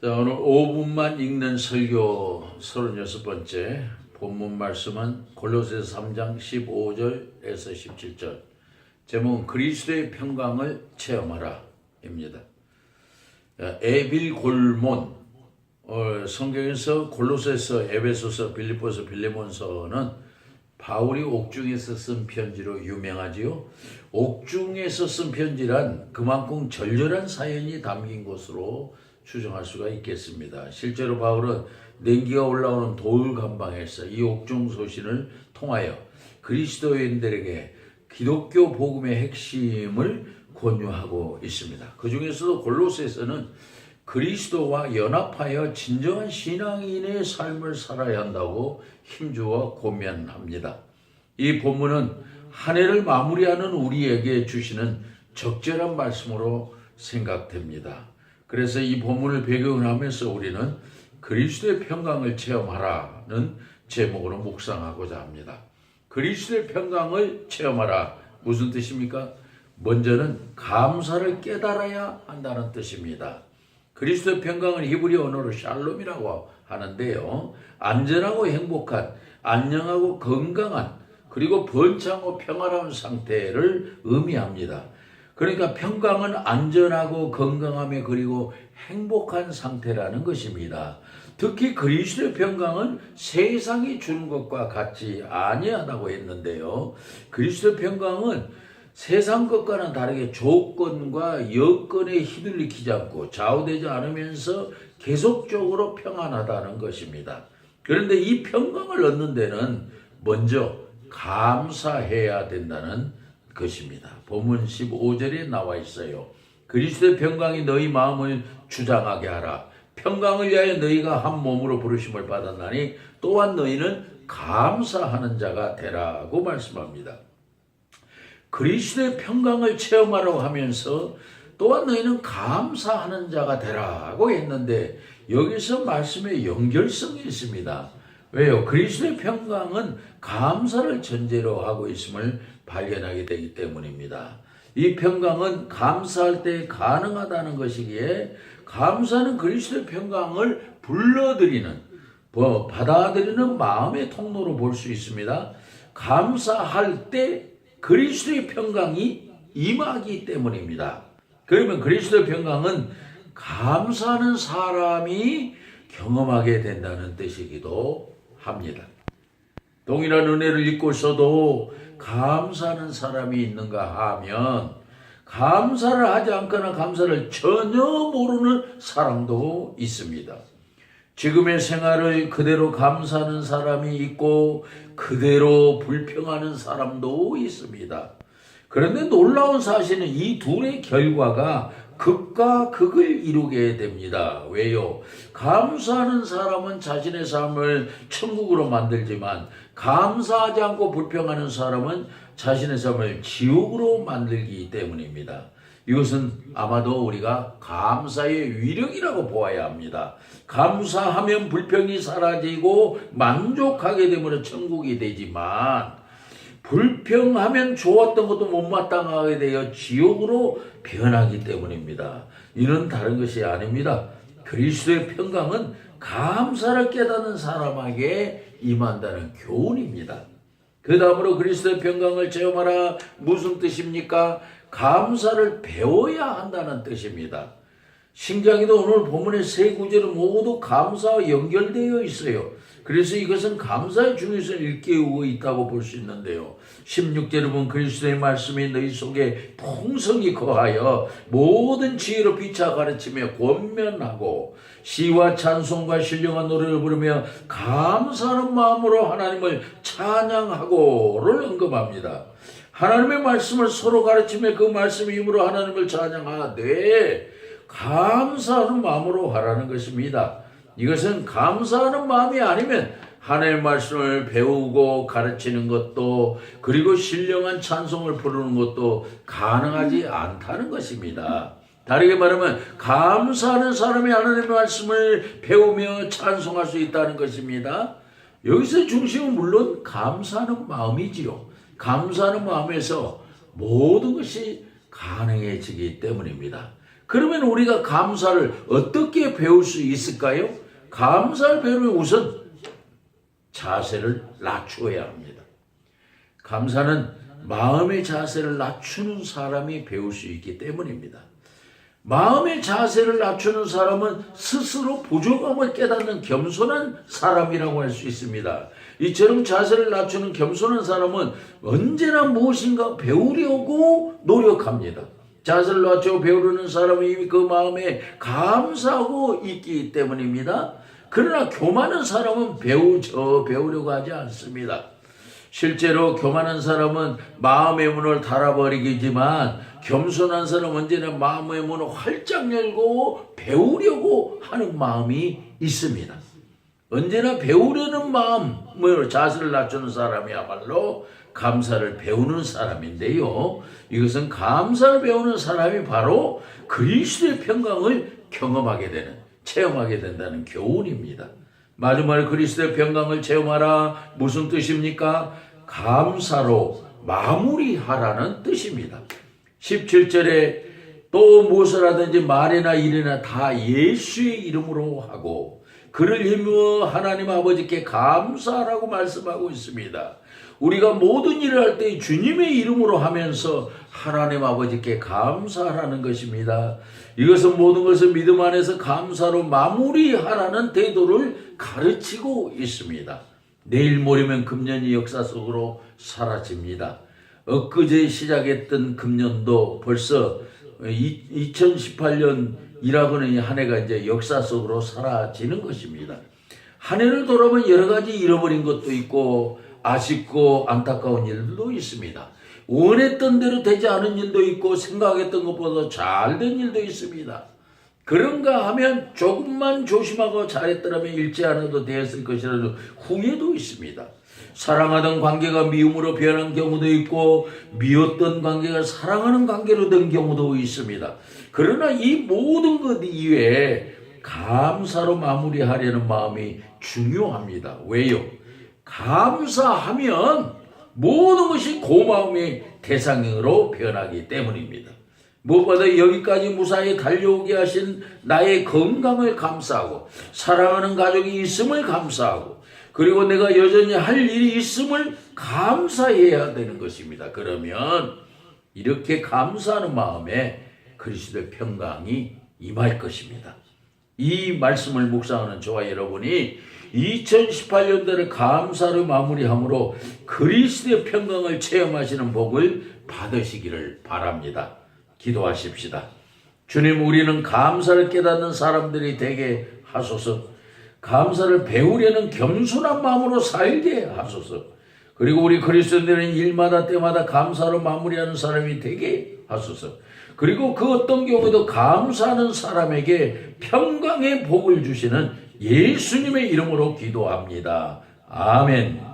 자, 오늘 5분만 읽는 설교 36번째 본문 말씀은 골로새서 3장 15절에서 17절. 제목은 그리스도의 평강을 체험하라 입니다. 에빌골몬, 성경에서 골로새서, 에베소서, 빌립보서, 빌레몬서는 바울이 옥중에서 쓴 편지로 유명하지요. 옥중에서 쓴 편지란 그만큼 절절한 사연이 담긴 것으로 추정할 수가 있겠습니다. 실제로 바울은 냉기가 올라오는 돌 감방에서 이 옥중 소신을 통하여 그리스도인들에게 기독교 복음의 핵심을 권유하고 있습니다. 그 중에서도 골로새서는 그리스도와 연합하여 진정한 신앙인의 삶을 살아야 한다고 힘주어 고면합니다. 이 본문은 한 해를 마무리하는 우리에게 주시는 적절한 말씀으로 생각됩니다. 그래서 이 본문을 배경을 하면서 우리는 그리스도의 평강을 체험하라는 제목으로 묵상하고자 합니다. 그리스도의 평강을 체험하라. 무슨 뜻입니까? 먼저는 감사를 깨달아야 한다는 뜻입니다. 그리스도의 평강은 히브리 언어로 샬롬이라고 하는데요. 안전하고 행복한, 안녕하고 건강한, 그리고 번창하고 평화로운 상태를 의미합니다. 그러니까 평강은 안전하고 건강하며 그리고 행복한 상태라는 것입니다. 특히 그리스도의 평강은 세상이 주는 것과 같지 아니하다고 했는데요. 그리스도의 평강은 세상 것과는 다르게 조건과 여건에 휘둘리지 않고 좌우되지 않으면서 계속적으로 평안하다는 것입니다. 그런데 이 평강을 얻는 데는 먼저 감사해야 된다는 것입니다. 본문 15절에 나와 있어요. 그리스도의 평강이 너희 마음을 주장하게 하라. 평강을 위하여 너희가 한 몸으로 부르심을 받았나니 또한 너희는 감사하는 자가 되라고 말씀합니다. 그리스도의 평강을 체험하라고 하면서 또한 너희는 감사하는 자가 되라고 했는데 여기서 말씀의 연결성이 있습니다. 왜요? 그리스도의 평강은 감사를 전제로 하고 있음을 발견하게 되기 때문입니다. 이 평강은 감사할 때 가능하다는 것이기에 감사는 그리스도의 평강을 불러들이는, 받아들이는 마음의 통로로 볼 수 있습니다. 감사할 때 그리스도의 평강이 임하기 때문입니다. 그러면 그리스도의 평강은 감사하는 사람이 경험하게 된다는 뜻이기도 합니다. 동일한 은혜를 입고 있어도 감사하는 사람이 있는가 하면 감사를 하지 않거나 감사를 전혀 모르는 사람도 있습니다. 지금의 생활을 그대로 감사하는 사람이 있고 그대로 불평하는 사람도 있습니다. 그런데 놀라운 사실은 이 둘의 결과가 극과 극을 이루게 됩니다. 왜요? 감사하는 사람은 자신의 삶을 천국으로 만들지만 감사하지 않고 불평하는 사람은 자신의 삶을 지옥으로 만들기 때문입니다. 이것은 아마도 우리가 감사의 위력이라고 보아야 합니다. 감사하면 불평이 사라지고 만족하게 되면 천국이 되지만 불평하면 좋았던 것도 못마땅하게 되어 지옥으로 변하기 때문입니다. 이는 다른 것이 아닙니다. 그리스도의 평강은 감사를 깨닫는 사람에게 임한다는 교훈입니다. 그 다음으로 그리스도의 평강을 체험하라. 무슨 뜻입니까? 감사를 배워야 한다는 뜻입니다. 신기하게도 오늘 본문의 세 구절은 모두 감사와 연결되어 있어요. 그래서 이것은 감사의 중요성을 일깨우고 있다고 볼 수 있는데요. 16절에 보면 그리스도의 말씀이 너희 속에 풍성히 거하여 모든 지혜로 비차 가르치며 권면하고 시와 찬송과 신령한 노래를 부르며 감사하는 마음으로 하나님을 찬양하고를 언급합니다. 하나님의 말씀을 서로 가르치며 그 말씀의 힘으로 하나님을 찬양하되 감사하는 마음으로 하라는 것입니다. 이것은 감사하는 마음이 아니면 하나님의 말씀을 배우고 가르치는 것도 그리고 신령한 찬송을 부르는 것도 가능하지 않다는 것입니다. 다르게 말하면 감사하는 사람이 하나님의 말씀을 배우며 찬송할 수 있다는 것입니다. 여기서 중심은 물론 감사하는 마음이지요. 감사하는 마음에서 모든 것이 가능해지기 때문입니다. 그러면 우리가 감사를 어떻게 배울 수 있을까요? 감사를 배우려면 우선 자세를 낮추어야 합니다. 감사는 마음의 자세를 낮추는 사람이 배울 수 있기 때문입니다. 마음의 자세를 낮추는 사람은 스스로 부족함을 깨닫는 겸손한 사람이라고 할 수 있습니다. 이처럼 자세를 낮추는 겸손한 사람은 언제나 무엇인가 배우려고 노력합니다. 자세를 낮추고 배우려는 사람은 이미 그 마음에 감사하고 있기 때문입니다. 그러나 교만한 사람은 배우려고 하지 않습니다. 실제로 교만한 사람은 마음의 문을 닫아버리기지만 겸손한 사람은 언제나 마음의 문을 활짝 열고 배우려고 하는 마음이 있습니다. 언제나 배우려는 마음으로 자세를 낮추는 사람이야말로 감사를 배우는 사람인데요. 이것은 감사를 배우는 사람이 바로 그리스도의 평강을 경험하게 되는, 체험하게 된다는 교훈입니다. 마지막에 그리스도의 평강을 체험하라. 무슨 뜻입니까? 감사로 마무리하라는 뜻입니다. 17절에 또 무엇을 하든지 말이나 일이나 다 예수의 이름으로 하고 그를 힘입어 하나님 아버지께 감사하라고 말씀하고 있습니다. 우리가 모든 일을 할 때 주님의 이름으로 하면서 하나님 아버지께 감사하라는 것입니다. 이것은 모든 것을 믿음 안에서 감사로 마무리하라는 태도를 가르치고 있습니다. 내일 모레면 금년이 역사 속으로 사라집니다. 엊그제 시작했던 금년도 벌써 2018년 1학년의 한 해가 이제 역사 속으로 사라지는 것입니다. 한 해를 돌아보면 여러 가지 잃어버린 것도 있고 아쉽고 안타까운 일도 있습니다. 원했던 대로 되지 않은 일도 있고 생각했던 것보다 잘된 일도 있습니다. 그런가 하면 조금만 조심하고 잘했더라면 잃지 않아도 되었을 것이라는 후회도 있습니다. 사랑하던 관계가 미움으로 변한 경우도 있고 미웠던 관계가 사랑하는 관계로 된 경우도 있습니다. 그러나 이 모든 것 이외에 감사로 마무리하려는 마음이 중요합니다. 왜요? 감사하면 모든 것이 고마움의 대상으로 변하기 때문입니다. 무엇보다 여기까지 무사히 달려오게 하신 나의 건강을 감사하고 사랑하는 가족이 있음을 감사하고 그리고 내가 여전히 할 일이 있음을 감사해야 되는 것입니다. 그러면 이렇게 감사하는 마음에 그리스도의 평강이 임할 것입니다. 이 말씀을 묵상하는 저와 여러분이 2018년도를 감사로 마무리함으로 그리스도의 평강을 체험하시는 복을 받으시기를 바랍니다. 기도하십시다. 주님, 우리는 감사를 깨닫는 사람들이 되게 하소서. 감사를 배우려는 겸손한 마음으로 살게 하소서. 그리고 우리 그리스도인들은 일마다 때마다 감사로 마무리하는 사람이 되게 하소서. 그리고 그 어떤 경우에도 감사하는 사람에게 평강의 복을 주시는 예수님의 이름으로 기도합니다. 아멘.